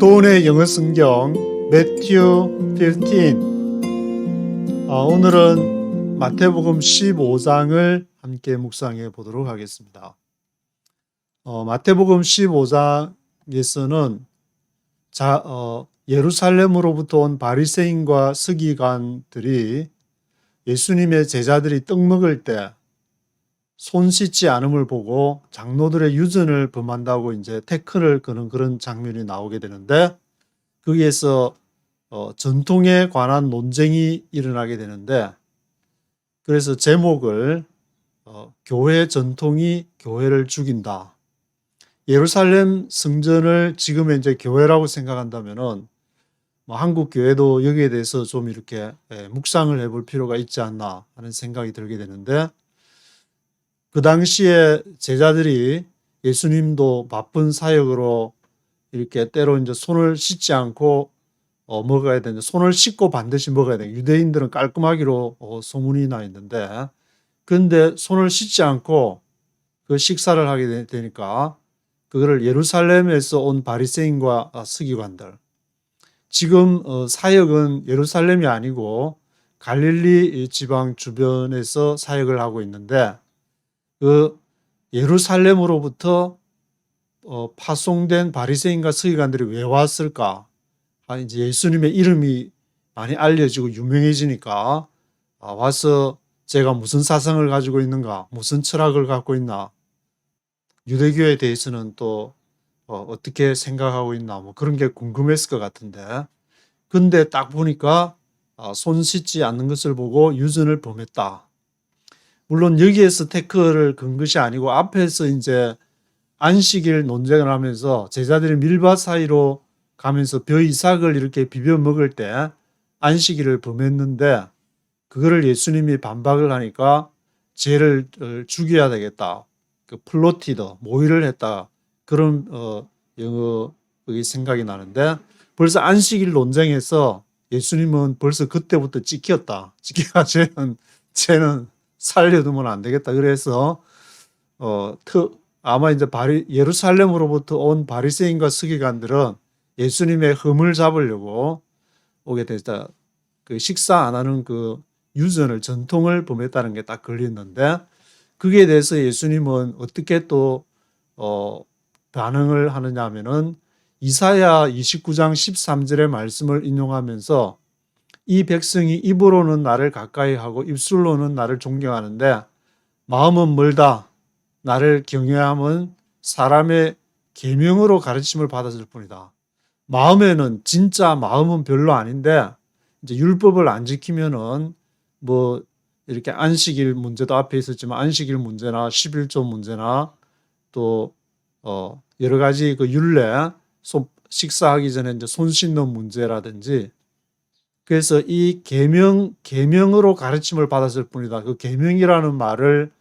도온의 영어 성경 매튜 15. 오늘은 마태복음 15장을 함께 묵상해 보도록 하겠습니다. 마태복음 15장에서는 예루살렘으로부터 온 바리새인과 서기관들이 예수님의 제자들이 떡 먹을 때 손 씻지 않음을 보고 장로들의 유전을 범한다고 이제 태클을 거는 그런 장면이 나오게 되는데, 거기에서 전통에 관한 논쟁이 일어나게 되는데, 그래서 제목을 교회 전통이 교회를 죽인다. 예루살렘 성전을 지금의 이제 교회라고 생각한다면은 한국 교회도 여기에 대해서 좀 이렇게 묵상을 해볼 필요가 있지 않나 하는 생각이 들게 되는데, 그 당시에 제자들이 예수님도 바쁜 사역으로 이렇게 때로 이제 손을 씻지 않고 먹어야 되는데, 손을 씻고 반드시 먹어야 돼요. 유대인들은 깔끔하기로 소문이 나 있는데, 그런데 손을 씻지 않고 그 식사를 하게 되니까 그거를 예루살렘에서 온 바리새인과 서기관들, 지금 사역은 예루살렘이 아니고 갈릴리 지방 주변에서 사역을 하고 있는데, 그 예루살렘으로부터 파송된 바리새인과 서기관들이 왜 왔을까? 이제 예수님의 이름이 많이 알려지고 유명해지니까 와서 제가 무슨 사상을 가지고 있는가, 무슨 철학을 갖고 있나, 유대교에 대해서는 또 어떻게 생각하고 있나, 뭐 그런 게 궁금했을 것 같은데, 근데 딱 보니까 손 씻지 않는 것을 보고 유전을 범했다. 물론 여기에서 태클을 건 것이 아니고 앞에서 이제 안식일 논쟁을 하면서 제자들이 밀밭 사이로 가면서 벼 이삭을 이렇게 비벼 먹을 때 안식일을 범했는데, 그거를 예수님이 반박을 하니까 죄를 죽여야 되겠다. 그 플로티더, 모의를 했다. 그런 영어 생각이 나는데, 벌써 안식일 논쟁에서 예수님은 벌써 그때부터 찍혔다. 찍혀가 쟤는 살려두면 안 되겠다. 그래서 아마 이제 예루살렘으로부터 온 바리새인과 서기관들은 예수님의 흠을 잡으려고 오게 됐다. 그 식사 안 하는 그 유전을, 전통을 범했다는 게 딱 걸렸는데, 거기에 대해서 예수님은 어떻게 또 반응을 하느냐 하면은 이사야 29장 13절의 말씀을 인용하면서, 이 백성이 입으로는 나를 가까이 하고 입술로는 나를 존경하는데 마음은 멀다. 나를 경외함은 사람의 계명으로 가르침을 받았을 뿐이다. 마음에는, 진짜 마음은 별로 아닌데 이제 율법을 안 지키면은 뭐 이렇게 안식일 문제도 앞에 있었지만 안식일 문제나 11조 문제나 또 여러 가지 그 율례, 식사하기 전에 이제 손 씻는 문제라든지, 그래서 이 계명으로 가르침을 받았을 뿐이다. 그 계명이라는 말을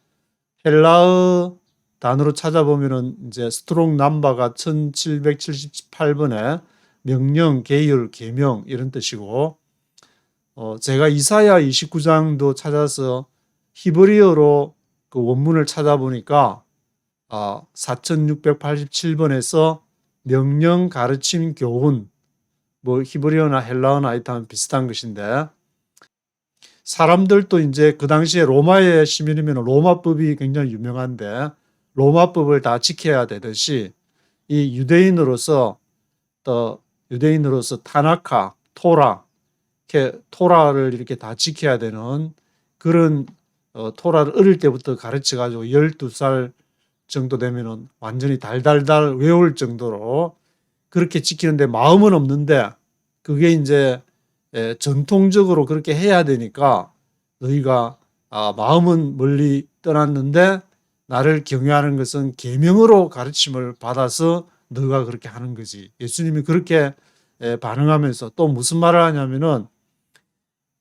헬라어 단어로 찾아보면은 이제 스트롱 넘버가 1778번에 명령, 계율, 계명 이런 뜻이고, 제가 이사야 29장도 찾아서 히브리어로 그 원문을 찾아보니까 4687번에서 명령, 가르침, 교훈, 뭐 히브리어나 헬라어나 하여튼 비슷한 것인데, 사람들도 이제 그 당시에 로마의 시민이면 로마법이 굉장히 유명한데 로마법을 다 지켜야 되듯이 이 유대인으로서 타나카, 토라를 이렇게 다 지켜야 되는 그런 토라를 어릴 때부터 가르쳐 가지고 12살 정도 되면은 완전히 달달달 외울 정도로 그렇게 지키는데 마음은 없는데, 그게 이제 전통적으로 그렇게 해야 되니까 너희가 마음은 멀리 떠났는데 나를 경외하는 것은 계명으로 가르침을 받아서 너가 그렇게 하는 거지. 예수님이 그렇게 반응하면서 또 무슨 말을 하냐면은,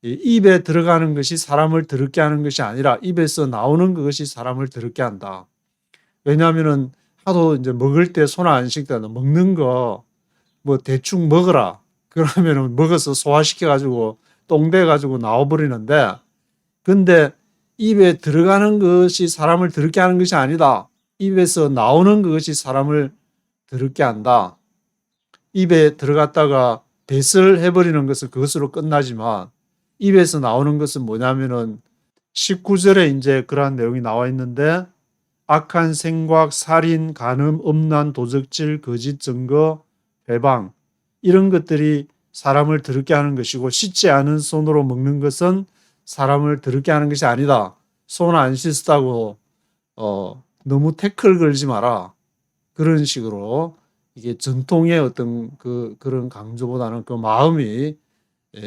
입에 들어가는 것이 사람을 더럽게 하는 것이 아니라 입에서 나오는 것이 사람을 더럽게 한다. 왜냐하면은 하도 이제 먹을 때 손 안 씻다, 먹는 거 뭐 대충 먹어라. 그러면은 먹어서 소화시켜가지고 똥돼가지고 나와버리는데, 근데 입에 들어가는 것이 사람을 더럽게 하는 것이 아니다. 입에서 나오는 것이 사람을 더럽게 한다. 입에 들어갔다가 배설 해버리는 것은 그것으로 끝나지만 입에서 나오는 것은 뭐냐면은 19절에 이제 그러한 내용이 나와 있는데 악한 생각, 살인, 간음, 음란, 도적질, 거짓 증거, 회방 이런 것들이 사람을 더럽게 하는 것이고 씻지 않은 손으로 먹는 것은 사람을 더럽게 하는 것이 아니다. 손 안 씻었다고 너무 태클 걸지 마라. 그런 식으로 이게 전통의 어떤 그런 강조보다는 그 마음이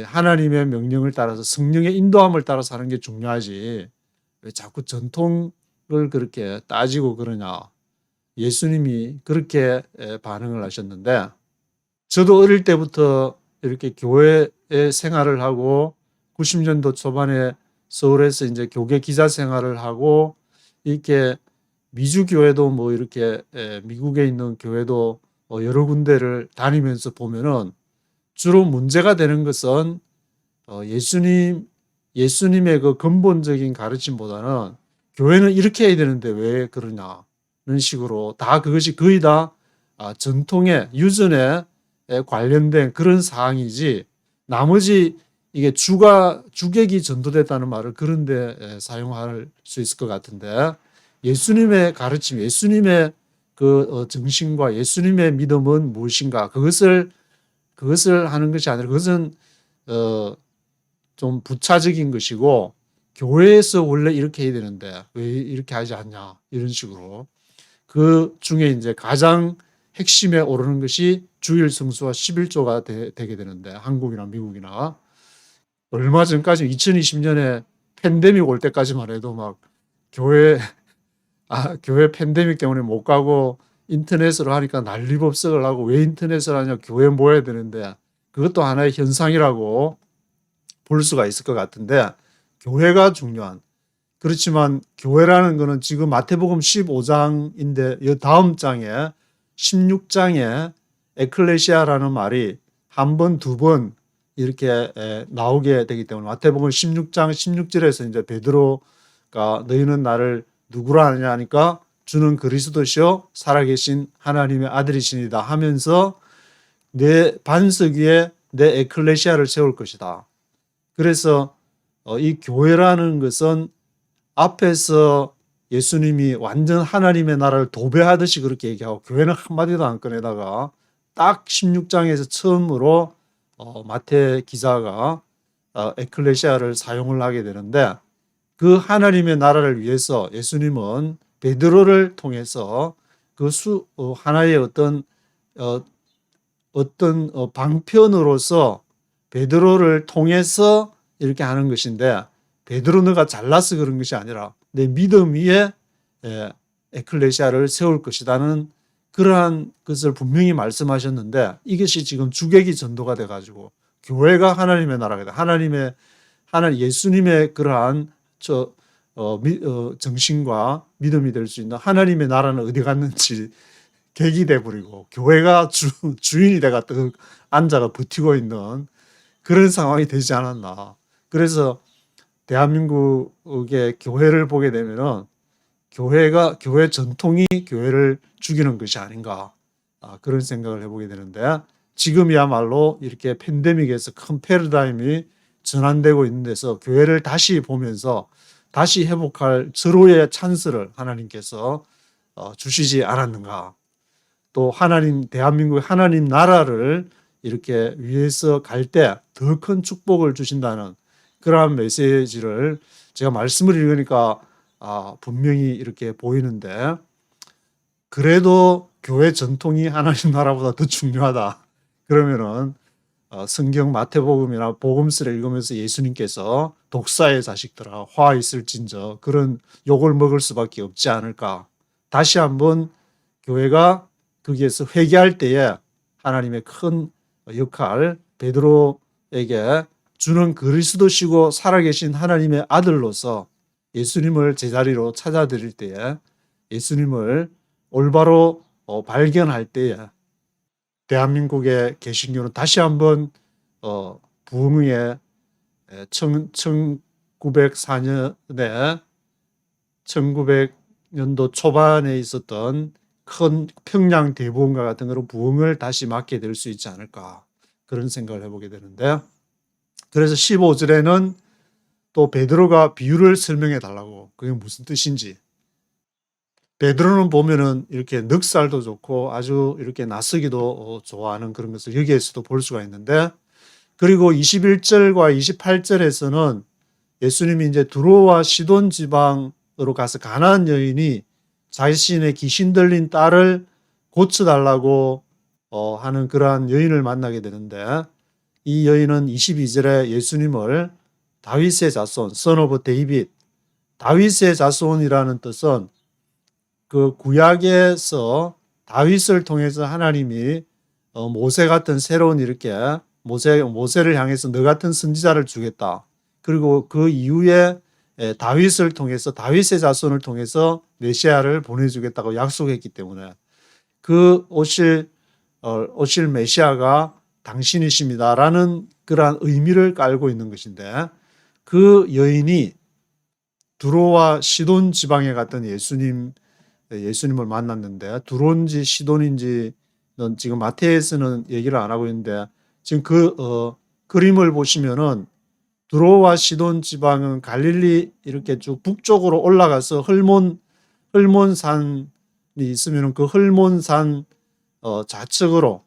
하나님의 명령을 따라서 성령의 인도함을 따라서 하는 게 중요하지. 왜 자꾸 전통을 그렇게 따지고 그러냐. 예수님이 그렇게 반응을 하셨는데 저도 어릴 때부터 이렇게 교회 생활을 하고 90년도 초반에 서울에서 이제 교계 기자 생활을 하고 이렇게 미주 교회도 뭐 이렇게 미국에 있는 교회도 여러 군데를 다니면서 보면은 주로 문제가 되는 것은 예수님의 그 근본적인 가르침보다는 교회는 이렇게 해야 되는데 왜 그러냐는 식으로 다 그것이 거의 다 전통의 유전에 관련된 그런 사항이지 나머지 이게 주객이 전도됐다는 말을 그런데 사용할 수 있을 것 같은데 예수님의 가르침, 예수님의 그 정신과 예수님의 믿음은 무엇인가 그것을 하는 것이 아니라 그것은 좀 부차적인 것이고 교회에서 원래 이렇게 해야 되는데 왜 이렇게 하지 않냐 이런 식으로 그 중에 이제 가장 핵심에 오르는 것이 주일 성수와 11조가 되게 되는데 한국이나 미국이나 얼마 전까지 2020년에 팬데믹 올 때까지만 해도 막 교회 팬데믹 때문에 못 가고 인터넷으로 하니까 난리법석을 하고 왜 인터넷을 하냐 교회 모여야 되는데 그것도 하나의 현상이라고 볼 수가 있을 것 같은데 교회가 중요한 그렇지만 교회라는 것은 지금 마태복음 15장인데 이 다음 장에 16장에 에클레시아라는 말이 한 번, 두 번 이렇게 나오게 되기 때문에 마태복음 16장 16절에서 이제 베드로가 너희는 나를 누구라 하느냐 하니까 주는 그리스도시요 살아계신 하나님의 아들이시니다 하면서 내 반석 위에 내 에클레시아를 세울 것이다. 그래서 이 교회라는 것은 앞에서 예수님이 완전 하나님의 나라를 도배하듯이 그렇게 얘기하고 교회는 한마디도 안 꺼내다가 딱 16장에서 처음으로 마태 기자가 에클레시아를 사용을 하게 되는데 그 하나님의 나라를 위해서 예수님은 베드로를 통해서 그 하나의 어떤 방편으로서 베드로를 통해서 이렇게 하는 것인데 베드로 너가 잘나서 그런 것이 아니라 내 믿음 위에 에클레시아를 세울 것이라는 그러한 것을 분명히 말씀하셨는데 이것이 지금 주객이 전도가 돼가지고 교회가 하나님의 나라가 돼. 예수님의 그러한 정신과 믿음이 될 수 있는 하나님의 나라는 어디 갔는지 객이 돼버리고 교회가 주인이 돼가 앉아가 버티고 있는 그런 상황이 되지 않았나. 그래서 대한민국의 교회를 보게 되면은 교회 전통이 교회를 죽이는 것이 아닌가 그런 생각을 해보게 되는데 지금이야말로 이렇게 팬데믹에서 큰 패러다임이 전환되고 있는 데서 교회를 다시 보면서 다시 회복할 절호의 찬스를 하나님께서 주시지 않았는가. 또 대한민국의 하나님 나라를 이렇게 위해서 갈 때 더 큰 축복을 주신다는 그러한 메시지를 제가 말씀을 읽으니까 분명히 이렇게 보이는데 그래도 교회 전통이 하나님 나라보다 더 중요하다. 그러면은 성경 마태복음이나 복음서를 읽으면서 예수님께서 독사의 자식들아 화 있을진저 그런 욕을 먹을 수밖에 없지 않을까. 다시 한번 교회가 거기에서 회개할 때에 하나님의 큰 역할 베드로에게 주는 그리스도시고 살아계신 하나님의 아들로서 예수님을 제자리로 찾아드릴 때에 예수님을 올바로 발견할 때에 대한민국의 개신교는 다시 한번 부흥의 1904년에 1900년도 초반에 있었던 큰 평양 대부흥과 같은 그런 부흥을 다시 맞게 될 수 있지 않을까, 그런 생각을 해보게 되는데, 그래서 15절에는 또 베드로가 비유를 설명해 달라고, 그게 무슨 뜻인지. 베드로는 보면은 이렇게 넉살도 좋고 아주 이렇게 나서기도 좋아하는 그런 것을 여기에서도 볼 수가 있는데, 그리고 21절과 28절에서는 예수님이 이제 두로와 시돈 지방으로 가서 가나안 여인이 자신의 귀신 들린 딸을 고쳐달라고 하는 그러한 여인을 만나게 되는데, 이 여인은 22절에 예수님을 다윗의 자손, son of David, 다윗의 자손이라는 뜻은 그 구약에서 다윗을 통해서 하나님이 모세 같은 새로운 이렇게 모세를 향해서 너 같은 선지자를 주겠다. 그리고 그 이후에 다윗을 통해서 다윗의 자손을 통해서 메시아를 보내주겠다고 약속했기 때문에 그 오실 메시아가 당신이십니다라는 그러한 의미를 깔고 있는 것인데, 그 여인이 두로와 시돈 지방에 갔던 예수님을 만났는데, 두로인지 시돈인지는 지금 마태에서는 얘기를 안 하고 있는데, 지금 그 그림을 보시면은 두로와 시돈 지방은 갈릴리 이렇게 쭉 북쪽으로 올라가서 헐몬산이 있으면은 그 헐몬산 좌측으로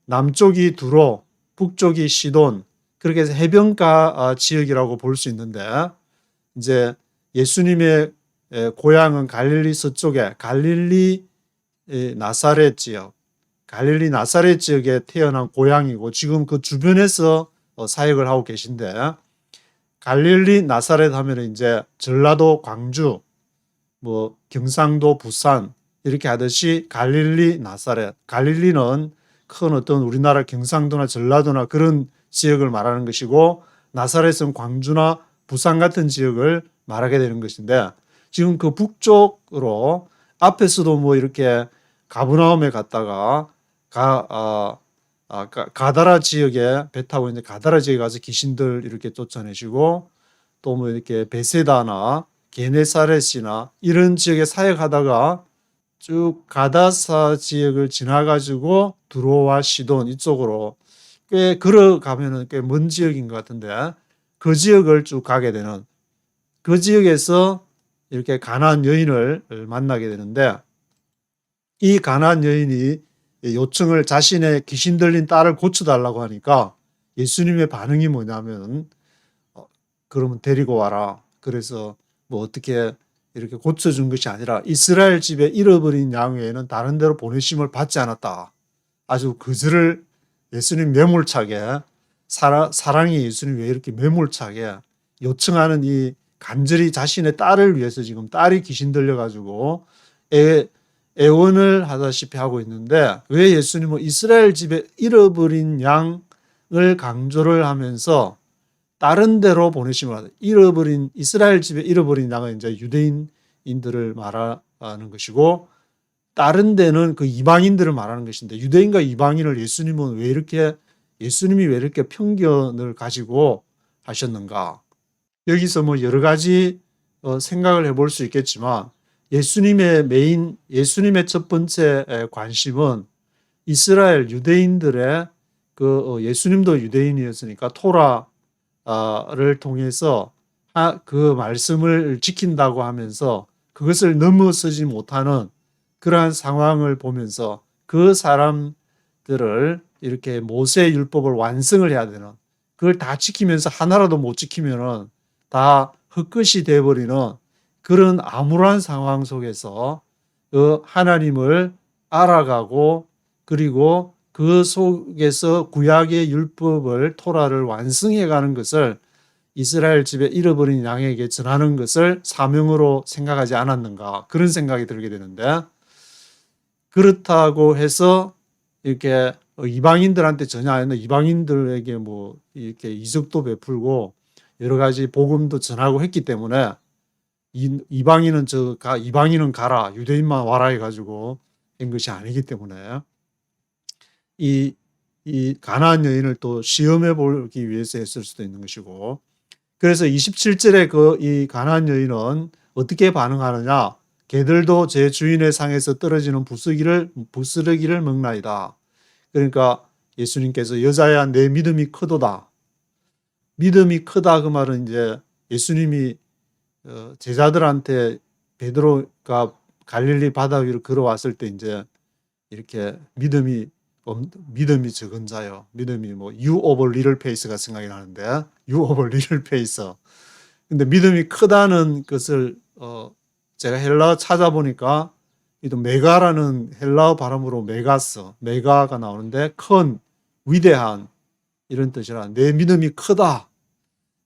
남쪽이 두로, 북쪽이 시돈, 그렇게 해서 해변가 지역이라고 볼 수 있는데, 이제 예수님의 고향은 갈릴리 서쪽에 갈릴리 나사렛 지역에 태어난 고향이고 지금 그 주변에서 사역을 하고 계신데, 갈릴리 나사렛 하면 이제 전라도, 광주, 뭐 경상도, 부산 이렇게 하듯이 갈릴리 나사렛, 갈릴리는 큰 어떤 우리나라 경상도나 전라도나 그런 지역을 말하는 것이고, 나사렛은 광주나 부산 같은 지역을 말하게 되는 것인데, 지금 그 북쪽으로 앞에서도 뭐 이렇게 가브나움에 갔다가 가다라 지역에 배 타고 이제 가다라 지역에 가서 귀신들 이렇게 쫓아내시고, 또 뭐 이렇게 베세다나 게네사렛이나 이런 지역에 사역하다가 쭉 가다사 지역을 지나가지고 두로와 시돈 이쪽으로 꽤 걸어가면은 꽤 먼 지역인 것 같은데, 그 지역을 쭉 가게 되는, 그 지역에서 이렇게 가나안 여인을 만나게 되는데, 이 가나안 여인이 요청을 자신의 귀신 들린 딸을 고쳐달라고 하니까 예수님의 반응이 뭐냐면 그러면 데리고 와라. 그래서 뭐 어떻게 이렇게 고쳐준 것이 아니라 이스라엘 집에 잃어버린 양 외에는 다른 데로 보내심을 받지 않았다. 아주 그들을 예수님 매몰차게 사랑이 예수님 왜 이렇게 매몰차게 요청하는, 이 간절히 자신의 딸을 위해서 지금 딸이 귀신 들려가지고 애원을 하다시피 하고 있는데, 왜 예수님은 이스라엘 집에 잃어버린 양을 강조를 하면서 다른 데로 보내심을 하다. 이스라엘 집에 잃어버린 양은 이제 유대인들을 말하는 것이고, 다른 데는 그 이방인들을 말하는 것인데, 유대인과 이방인을 예수님이 왜 이렇게 편견을 가지고 하셨는가? 여기서 뭐 여러 가지 생각을 해볼 수 있겠지만, 예수님의 첫 번째 관심은 이스라엘 유대인들의 예수님도 유대인이었으니까 토라를 통해서 그 말씀을 지킨다고 하면서 그것을 넘어서지 못하는 그러한 상황을 보면서 그 사람들을 이렇게 모세 율법을 완성을 해야 되는, 그걸 다 지키면서 하나라도 못 지키면은 다 헛것이 되어버리는 그런 암울한 상황 속에서 하나님을 알아가고, 그리고 그 속에서 구약의 율법을 토라를 완성해가는 것을 이스라엘 집에 잃어버린 양에게 전하는 것을 사명으로 생각하지 않았는가, 그런 생각이 들게 되는데, 그렇다고 해서 이렇게 이방인들한테 전혀 안 했는데 이방인들에게 뭐 이렇게 이적도 베풀고 여러 가지 복음도 전하고 했기 때문에 이방인은 가라, 유대인만 와라 해가지고 한 것이 아니기 때문에 이 가나안 여인을 또 시험해 보기 위해서 했을 수도 있는 것이고, 그래서 27절에 이 가나안 여인은 어떻게 반응하느냐? 개들도 제 주인의 상에서 떨어지는 부스러기를 먹나이다. 그러니까 예수님께서 여자야 내 믿음이 크도다. 믿음이 크다 그 말은 이제 예수님이 제자들한테 베드로가 갈릴리 바다 위로 걸어왔을 때 이제 이렇게 믿음이 적은 자요. 믿음이 뭐 you of little faith가 생각이 나는데 you of little faith. 근데 믿음이 크다는 것을 제가 헬라어 찾아보니까 또 메가라는 헬라어 발음으로 메가가 나오는데 큰, 위대한 이런 뜻이라 내 믿음이 크다.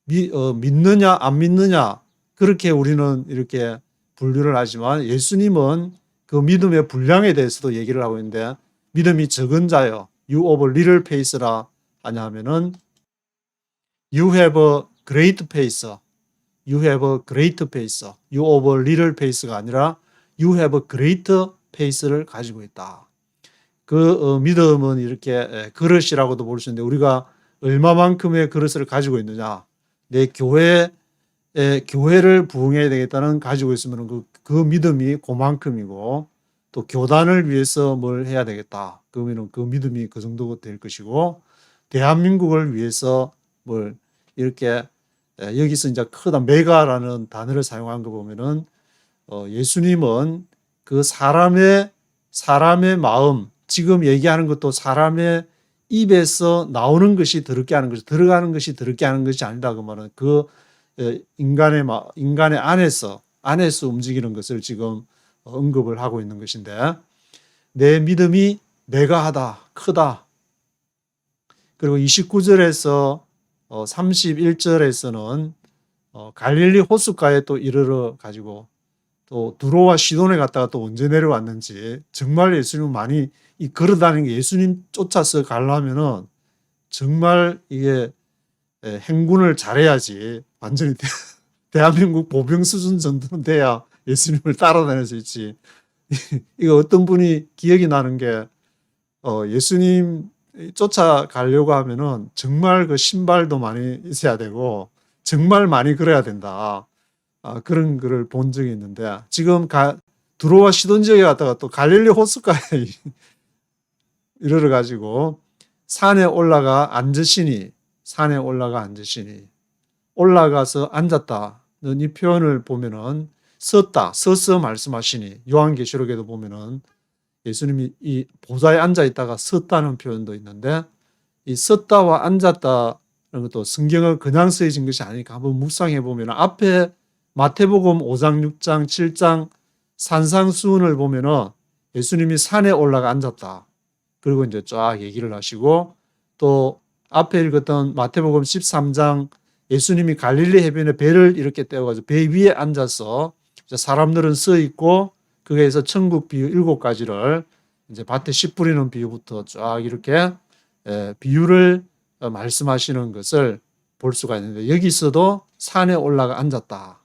믿느냐 안 믿느냐 그렇게 우리는 이렇게 분류를 하지만 예수님은 그 믿음의 분량에 대해서도 얘기를 하고 있는데 믿음이 적은 자요. You of little faith라 하냐 하면은 You have a great faith. You have a great faith. You of a little faith가 아니라 You have a great faith를 가지고 있다. 그 믿음은 이렇게 그릇이라고도 볼 수 있는데 우리가 얼마만큼의 그릇을 가지고 있느냐. 내 교회를 부흥해야 되겠다는 가지고 있으면 그 믿음이 그만큼이고 또 교단을 위해서 뭘 해야 되겠다. 그러면 그 믿음이 그 정도 될 것이고 대한민국을 위해서 뭘 이렇게 여기서 이제 크다 메가라는 단어를 사용한 거 보면은 예수님은 그 사람의 마음 지금 얘기하는 것도 사람의 입에서 나오는 것이 더럽게 하는 것이 들어가는 것이 더럽게 하는 것이 아니다 그 말은 그 인간의 안에서 움직이는 것을 지금 언급을 하고 있는 것인데 내 믿음이 메가하다 크다. 그리고 29절에서 31절에서는 갈릴리 호숫가에 또 이르러 가지고 또 두로와 시돈에 갔다가 또 언제 내려왔는지 정말 예수님 많이 걸어다니는 게 예수님 쫓아서 가려면은 정말 이게 행군을 잘해야지 완전히 대한민국 보병 수준 정도는 돼야 예수님을 따라다닐 수 있지. 이거 어떤 분이 기억이 나는 게 예수님 쫓아가려고 하면은 정말 그 신발도 많이 있어야 되고 정말 많이 걸어야 된다. 그런 글을 본 적이 있는데 지금 두로와 시돈 지역에 갔다가 또 갈릴리 호숫가에 이르러 가지고 산에 올라가 앉으시니 올라가서 앉았다는 이 표현을 보면은 서서 말씀하시니 요한계시록에도 보면은 예수님이 이 보좌에 앉아 있다가 섰다는 표현도 있는데 이 섰다와 앉았다는 것도 성경을 그냥 쓰여진 것이 아니니까 한번 묵상해 보면 앞에 마태복음 5장, 6장, 7장 산상수훈을 보면은 예수님이 산에 올라가 앉았다. 그리고 이제 쫙 얘기를 하시고 또 앞에 읽었던 마태복음 13장 예수님이 갈릴리 해변에 배를 이렇게 떼어가지고 배 위에 앉아서 사람들은 서 있고 거기에서 천국 비유 7가지를 이제 밭에 씨 뿌리는 비유부터 쫙 이렇게 비유를 말씀하시는 것을 볼 수가 있는데 여기서도 산에 올라가 앉았다.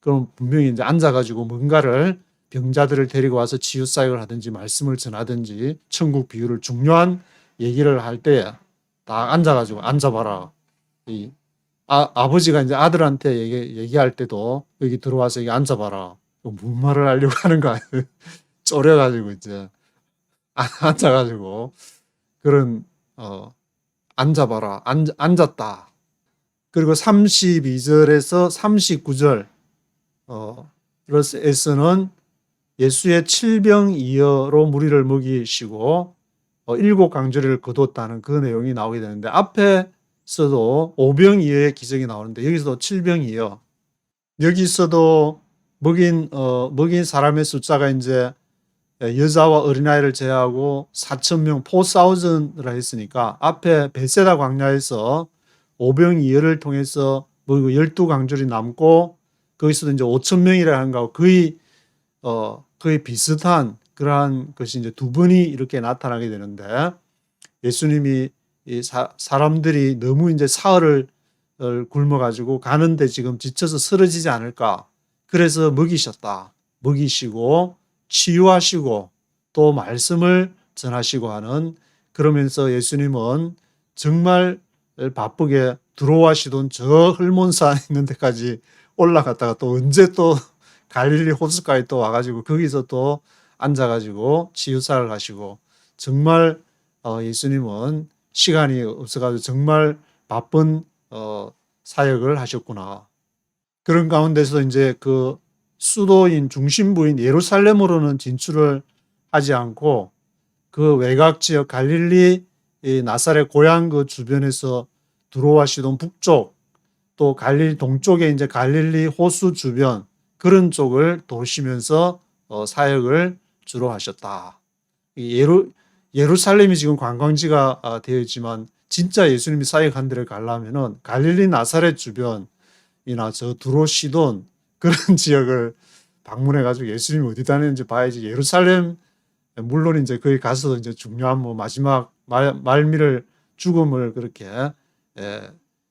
그럼 분명히 이제 앉아가지고 뭔가를 병자들을 데리고 와서 치유 사역을 하든지 말씀을 전하든지 천국 비유를 중요한 얘기를 할 때 딱 앉아가지고 앉아봐라. 아버지가 이제 아들한테 얘기할 때도 여기 들어와서 여기 앉아봐라. 무슨 말을 하려고 하는 거 아니에요? 쫄여가지고 이제 앉아가지고 그런 앉아봐라. 앉았다. 그리고 32절에서 39절에서는 예수의 칠병이어로 무리를 먹이시고 7강조리를 거뒀다는 그 내용이 나오게 되는데 앞에서도 5병이어의 기적이 나오는데 여기서도 7병이어. 여기서도 먹인 사람의 숫자가 이제 여자와 어린아이를 제외하고 4,000명, 4,000라 했으니까 앞에 베세다 광야에서 5병이어를 통해서 먹이고 12강줄이 남고 거기서도 이제 5,000명이라 하는 거하고 거의 비슷한 그러한 것이 이제 두 번이 이렇게 나타나게 되는데 예수님이 사람들이 너무 이제 사흘을 굶어가지고 가는데 지금 지쳐서 쓰러지지 않을까. 그래서 먹이시고 치유하시고 또 말씀을 전하시고 하는 그러면서 예수님은 정말 바쁘게 두로와 시돈 저 헐몬산 있는 데까지 올라갔다가 또 언제 또 갈릴리 호수까지 또 와가지고 거기서 또 앉아가지고 치유사를 하시고 정말 예수님은 시간이 없어가지고 정말 바쁜 사역을 하셨구나. 그런 가운데서 이제 그 수도인 중심부인 예루살렘으로는 진출을 하지 않고 그 외곽 지역 갈릴리 나사렛 고향 그 주변에서 들어와시던 북쪽 또 갈릴리 동쪽에 이제 갈릴리 호수 주변 그런 쪽을 도시면서 사역을 주로 하셨다. 예루살렘이 지금 관광지가 되어 있지만 진짜 예수님이 사역한 데를 가려면은 갈릴리 나사렛 주변이나 저 두로 시돈 그런 지역을 방문해 가지고 예수님이 어디 다니는지 봐야지. 예루살렘 물론 이제 거기 가서 이제 중요한 뭐 마지막 말미를 죽음을 그렇게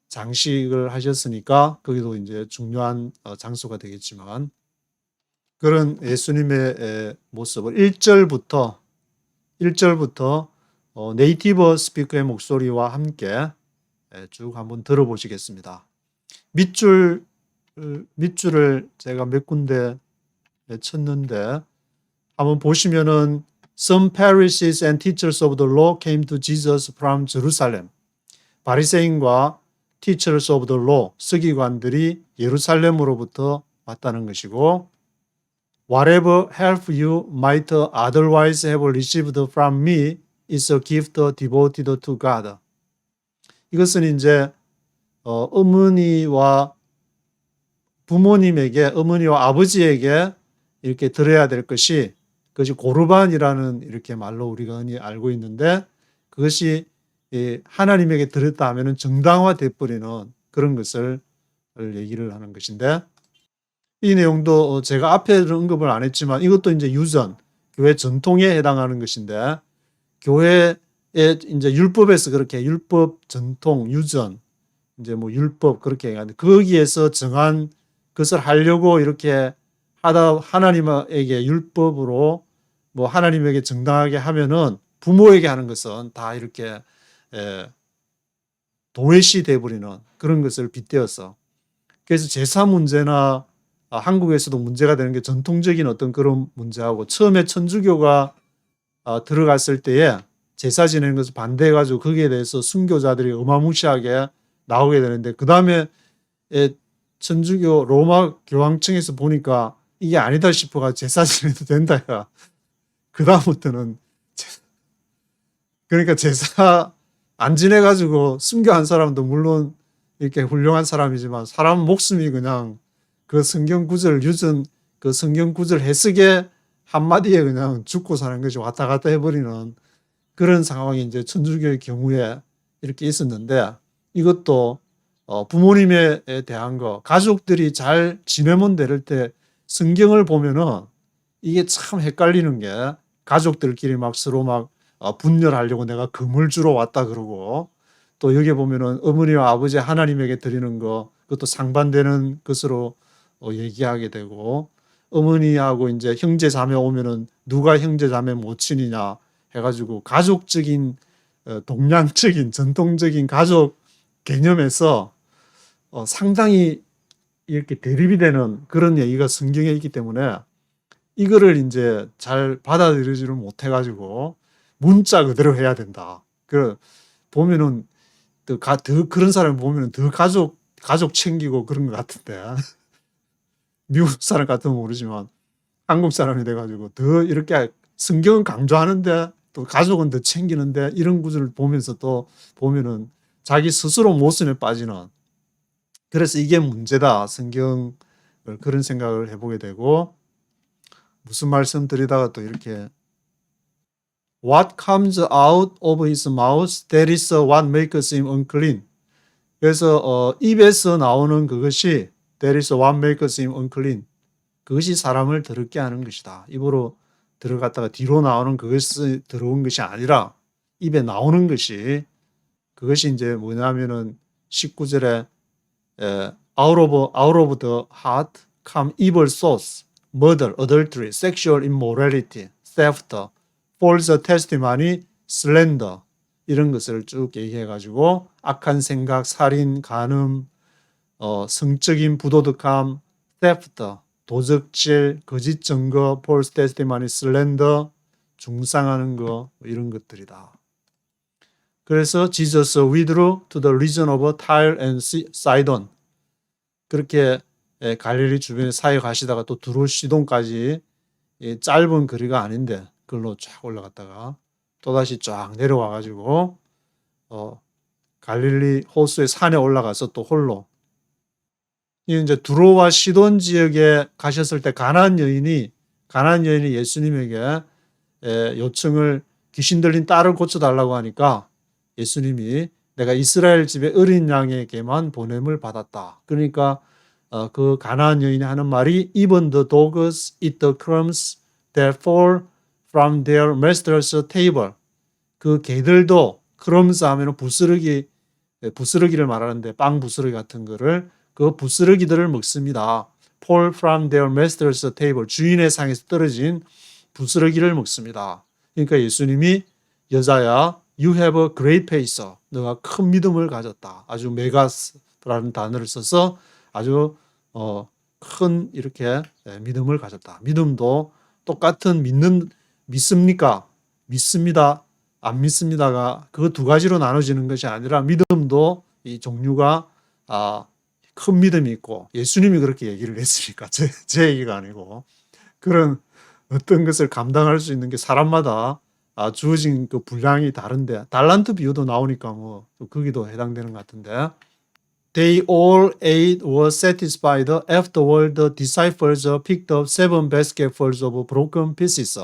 장식을 하셨으니까 거기도 이제 중요한 장소가 되겠지만 그런 예수님의 모습을 1절부터 네이티브 스피커의 목소리와 함께 쭉 한번 들어보시겠습니다. 밑줄을 제가 몇 군데 쳤는데 한번 보시면은 Some Pharisees and teachers of the law came to Jesus from Jerusalem. 바리새인과 teachers of the law, 서기관들이 예루살렘으로부터 왔다는 것이고 Whatever help you might otherwise have received from me is a gift devoted to God. 이것은 이제 어머니와 아버지에게 이렇게 들어야 될 것이 그것이 고르반이라는 이렇게 말로 우리가 흔히 알고 있는데 그것이 하나님에게 드렸다 하면은 정당화돼 버리는 그런 것을 얘기를 하는 것인데 이 내용도 제가 앞에는 언급을 안 했지만 이것도 이제 유전, 교회 전통에 해당하는 것인데 교회의 이제 율법에서 그렇게 율법 전통, 유전, 이제 뭐 율법 그렇게 얘기하는데 거기에서 정한 것을 하려고 이렇게 하다 하나님에게 율법으로 뭐 하나님에게 정당하게 하면은 부모에게 하는 것은 다 이렇게 도외시 돼버리는 그런 것을 빗대어서 그래서 제사 문제나 한국에서도 문제가 되는 게 전통적인 어떤 그런 문제하고 처음에 천주교가 들어갔을 때에 제사 지내는 것을 반대해가지고 거기에 대해서 순교자들이 어마무시하게 나오게 되는데 그 다음에 천주교 로마 교황청에서 보니까 이게 아니다 싶어가 제사 지내도 된다. 그 다음부터는 그러니까 제사 안 지내가지고 순교한 사람도 물론 이렇게 훌륭한 사람이지만 사람 목숨이 그냥 그 성경 구절 유전 그 성경 구절 해석에 한마디에 그냥 죽고 사는 것이 왔다 갔다 해버리는 그런 상황이 이제 천주교의 경우에 이렇게 있었는데 이것도 부모님에 대한 거 가족들이 잘 지내면 될 때 성경을 보면은 이게 참 헷갈리는 게 가족들끼리 막 서로 막 분열하려고 내가 금을 주러 왔다 그러고 또 여기 보면은 어머니와 아버지 하나님에게 드리는 거 그것도 상반되는 것으로 얘기하게 되고 어머니하고 이제 형제 자매 오면은 누가 형제 자매 모친이냐 해가지고 가족적인 동양적인 전통적인 가족 개념에서 상당히 이렇게 대립이 되는 그런 얘기가 성경에 있기 때문에 이거를 이제 잘 받아들이지를 못해가지고 문자 그대로 해야 된다. 그 보면은 더 그런 사람 보면은 더 가족 챙기고 그런 것 같은데 미국 사람 같으면 모르지만 한국 사람이 돼가지고 더 이렇게 성경은 강조하는데 또 가족은 더 챙기는데 이런 구절을 보면서 또 보면은 자기 스스로 모순에 빠지는 그래서 이게 문제다 성경을 그런 생각을 해보게 되고 무슨 말씀 드리다가 또 이렇게 What comes out of his mouth that is what makes him unclean. 그래서 입에서 나오는 그것이 that is what makes him unclean. 그것이 사람을 더럽게 하는 것이다. 입으로 들어갔다가 뒤로 나오는 그것이 들어온 것이 아니라 입에 나오는 것이 그것이 이제 뭐냐면은 19절에 out of the heart come evil thoughts, murder, adultery, sexual immorality, theft, false testimony, slander 이런 것을 쭉 얘기해가지고 악한 생각, 살인, 간음, 성적인 부도덕함, theft, 도적질, 거짓 증거, false testimony, slander, 중상하는 거 이런 것들이다. 그래서 Jesus withdrew to the region of Tyre and Sidon. 그렇게 갈릴리 주변에 사역하시다가 또 두로 시돈까지 짧은 거리가 아닌데 그걸로 쫙 올라갔다가 또다시 쫙 내려와 가지고 갈릴리 호수의 산에 올라가서 또 홀로 이제 두로와 시돈 지역에 가셨을 때 가나안 여인이 예수님에게 요청을 귀신 들린 딸을 고쳐달라고 하니까 예수님이 내가 이스라엘 집의 어린 양에게만 보냄을 받았다. 그러니까 그 가나안 여인이 하는 말이 Even the dogs eat the crumbs that fall from their master's table. 그 개들도 crumbs 하면 부스러기를 말하는데 빵 부스러기 같은 거를 그 부스러기들을 먹습니다. Fall from their master's table. 주인의 상에서 떨어진 부스러기를 먹습니다. 그러니까 예수님이 여자야, you have a great faith. 너가 큰 믿음을 가졌다. 아주 메가스라는 단어를 써서 아주 큰 이렇게 믿음을 가졌다. 믿음도 똑같은 믿습니까? 믿습니다. 안 믿습니다가 그 두 가지로 나눠지는 것이 아니라 믿음도 이 종류가 큰 믿음이 있고 예수님이 그렇게 얘기를 했으니까 제 얘기가 아니고 그런 어떤 것을 감당할 수 있는 게 사람마다 주어진 그 분량이 다른데 달란트 비유도 나오니까 뭐 거기도 해당되는 것 같은데 They all ate were satisfied. Afterward, the disciples picked up 7 basketfuls of broken pieces.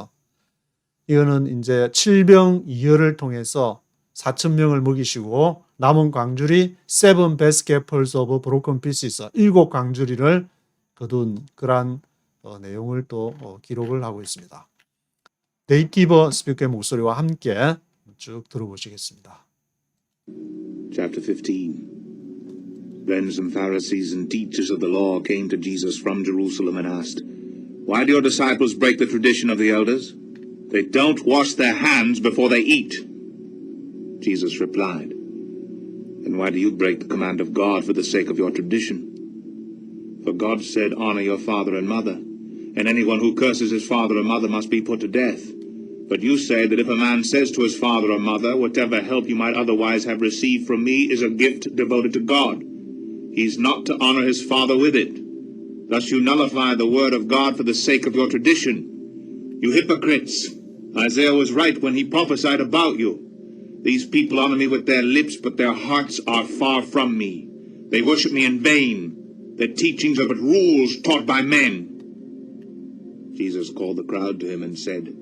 이거는 이제 7병2혈을 통해서 4,000명을 먹이시고 남은 광주리 7 basketfuls of broken pieces. 7 광주리를 거둔 그러한 내용을 또 기록을 하고 있습니다. 네이티브 스피커의 목소리와 함께 쭉 들어보시겠습니다. Chapter 15. Then some Pharisees and teachers of the law came to Jesus from Jerusalem and asked, Why do your disciples break the tradition of the elders? They don't wash their hands before they eat. Jesus replied, Then why do you break the command of God for the sake of your tradition? For God said, Honor your father and mother, and anyone who curses his father or mother must be put to death. But you say that if a man says to his father or mother, Whatever help you might otherwise have received from me is a gift devoted to God, he's not to honor his father with it. Thus you nullify the word of God for the sake of your tradition. You hypocrites! Isaiah was right when he prophesied about you. These people honor me with their lips, but their hearts are far from me. They worship me in vain. Their teachings are but rules taught by men. Jesus called the crowd to him and said,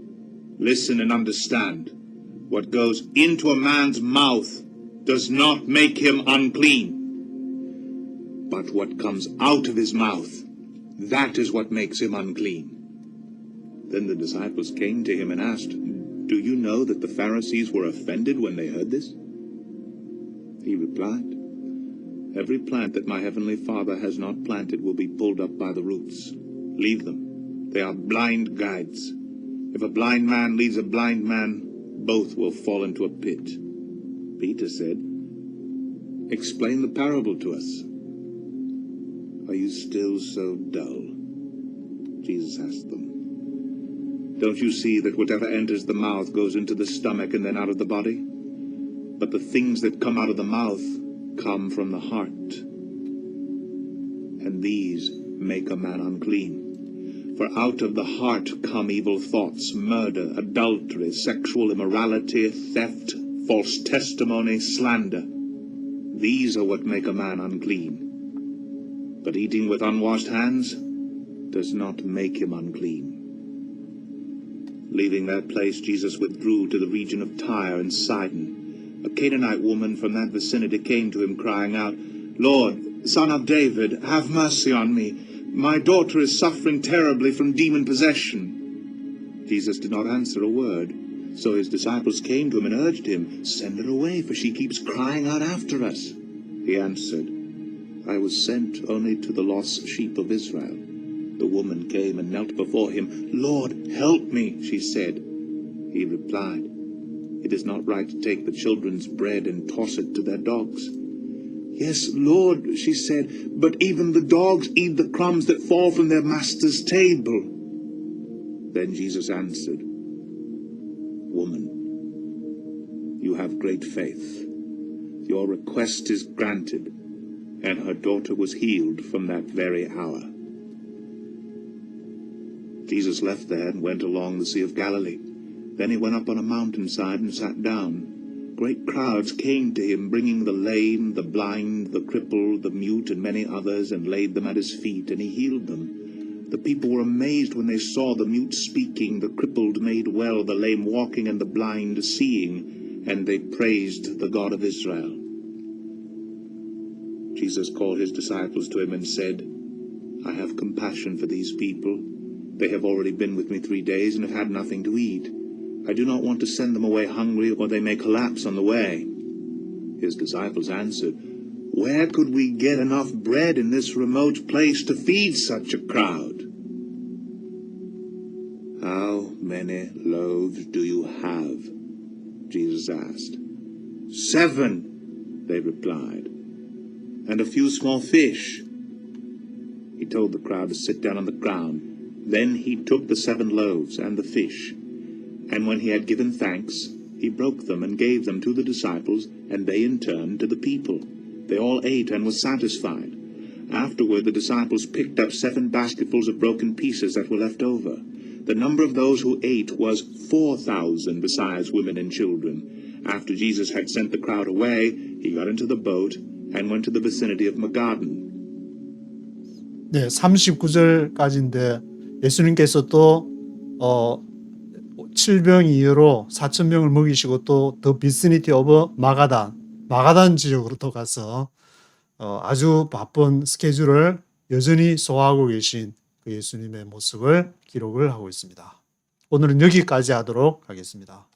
Listen and understand. What goes into a man's mouth does not make him unclean. But what comes out of his mouth, that is what makes him unclean. Then the disciples came to him and asked, Do you know that the Pharisees were offended when they heard this? He replied, Every plant that my heavenly Father has not planted will be pulled up by the roots. Leave them. They are blind guides. If a blind man leads a blind man, both will fall into a pit. Peter said, Explain the parable to us. Are you still so dull? Jesus asked them. Don't you see that whatever enters the mouth goes into the stomach and then out of the body? But the things that come out of the mouth come from the heart, and these make a man unclean. For out of the heart come evil thoughts, murder, adultery, sexual immorality, theft, false testimony, slander. These are what make a man unclean. But eating with unwashed hands does not make him unclean. Leaving that place, Jesus withdrew to the region of Tyre and Sidon. A Canaanite woman from that vicinity came to him, crying out, Lord, Son of David, have mercy on me. My daughter is suffering terribly from demon possession. Jesus did not answer a word. So his disciples came to him and urged him, Send her away, for she keeps crying out after us. He answered, I was sent only to the lost sheep of Israel. The woman came and knelt before him. Lord, help me, she said. He replied, It is not right to take the children's bread and toss it to their dogs. Yes, Lord, she said, but even the dogs eat the crumbs that fall from their master's table. Then Jesus answered, Woman, you have great faith. Your request is granted. And her daughter was healed from that very hour. Jesus left there and went along the Sea of Galilee. Then he went up on a mountainside and sat down. Great crowds came to him, bringing the lame, the blind, the crippled, the mute, and many others, and laid them at his feet, and he healed them. The people were amazed when they saw the mute speaking, the crippled made well, the lame walking, and the blind seeing, and they praised the God of Israel. Jesus called his disciples to him and said, I have compassion for these people. They have already been with me 3 days and have had nothing to eat. I do not want to send them away hungry, or they may collapse on the way. His disciples answered, Where could we get enough bread in this remote place to feed such a crowd? How many loaves do you have? Jesus asked. 7, they replied. And a few small fish. He told the crowd to sit down on the ground. Then he took the 7 loaves and the fish, and when he had given thanks, he broke them and gave them to the disciples, and they in turn to the people. They all ate and were satisfied. Afterward the disciples picked up 7 basketfuls of broken pieces that were left over. The number of those who ate was 4,000, besides women and children. After Jesus had sent the crowd away, he got into the boat and went to the vicinity of Magadan. 네, 39절까지인데 예수님께서 또 7병 이후로 4,000명을 먹이시고 또 더 비스니티 오브 마가단 지역으로 또 가서 아주 바쁜 스케줄을 여전히 소화하고 계신 그 예수님의 모습을 기록을 하고 있습니다. 오늘은 여기까지 하도록 하겠습니다.